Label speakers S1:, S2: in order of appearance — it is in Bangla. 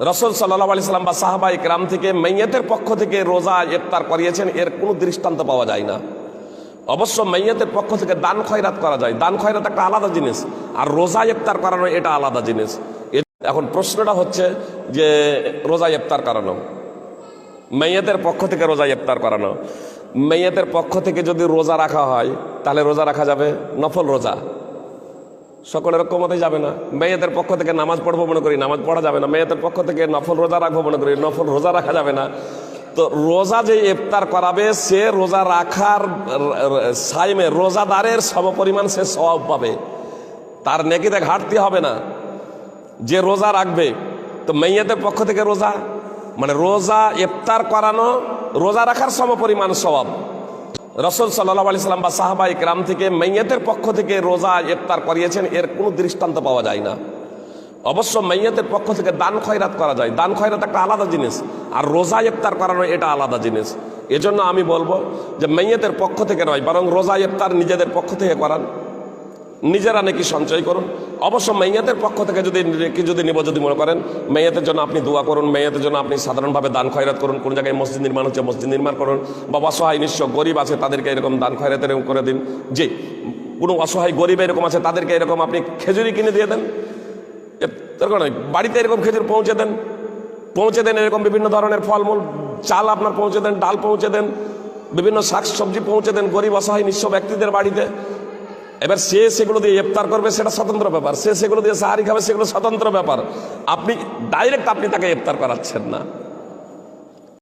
S1: রাসূল সাল্লাল্লাহু আলাইহি সাল্লাম বা সাহাবায়ে কেরাম থেকে মাইয়াতের পক্ষ থেকে রোজা ইফতার করিয়েছেন, এর কোনো দৃষ্টান্ত পাওয়া যায় না। অবশ্য মাইয়াতের পক্ষ থেকে দান খয়রাত করা যায়, দান খয়রাত একটা আলাদা জিনিস, আর রোজা ইফতার করানো এটা আলাদা জিনিস। এখন প্রশ্নটা হচ্ছে যে রোজা ইফতার করানো, মাইয়াতের পক্ষ থেকে রোজা ইফতার করানো, মাইয়াতের পক্ষ থেকে যদি রোজা রাখা হয় তাহলে রোজা রাখা যাবে? নফল রোজা সকলের ক্ষমতে যাবে না। মেয়েদের পক্ষ থেকে নামাজ পড়বো মনে করি, নামাজ পড়া যাবে না। মেয়েদের পক্ষ থেকে নফল রোজা রাখবো মনে করি, নফল রোজা রাখা যাবে না। তো রোজা যে ইফতার করাবে সে রোজা রাখার সাইমে রোজাদারের সমপরিমাণ সে সওয়াব পাবে, তার নেকিতে ঘাটতি হবে না। যে রোজা রাখবে, তো মেয়েদের পক্ষ থেকে রোজা মানে রোজা ইফতার করানো রোজা রাখার সমপরিমাণ সওয়াব। রাসূল সাল্লাল্লাহু আলাইহি সাল্লাম বা সাহাবায়ে কেরাম থেকে মাইয়াতের পক্ষ থেকে রোজা ইফতার করিয়েছেন, এর কোনো দৃষ্টান্ত পাওয়া যায় না। অবশ্য মাইয়াতের পক্ষ থেকে দান খয়রাত করা যায়, দান খয়রাত একটা আলাদা জিনিস, আর রোজা ইফতার করানো এটা আলাদা জিনিস। এজন্য আমি বলবো যে মাইয়াতের পক্ষ থেকে নয়, বরং রোজা ইফতার নিজেদের পক্ষ থেকে করান, নিজেরা নাকি সঞ্চয় করুন। অবশ্য মাইয়াতের পক্ষ থেকে যদি নিব যদি মনে করেন, মাইয়াতের জন্য আপনি দোয়া করুন, মাইয়াতের জন্য আপনি সাধারণভাবে দান খয়রাত করুন, কোন জায়গায় মসজিদ নির্মাণ হচ্ছে মসজিদ নির্মাণ করুন, বা অসহায় নিঃস্ব গরিব আছে তাদেরকে এরকম দান খয়রাত এরকম করে দিন। যে কোনো অসহায় গরিব এরকম আছে তাদেরকে এরকম আপনি খেজুরি কিনে দিয়ে দেন, বাড়িতে এরকম খেজুর পৌঁছে দেন, এরকম বিভিন্ন ধরনের ফলমূল, চাল আপনার পৌঁছে দেন, ডাল পৌঁছে দেন, বিভিন্ন শাক সবজি পৌঁছে দেন গরিব অসহায় নিঃস্ব ব্যক্তিদের বাড়িতে। এবার সে সেগুলো দিয়ে ইফতার করবে সেটা স্বতন্ত্র ব্যাপার, সে সেগুলো দিয়ে সাহারি খাবে সেগুলো স্বতন্ত্র ব্যাপার। আপনি ডাইরেক্ট আপনি তাকে ইফতার করাচ্ছেন না।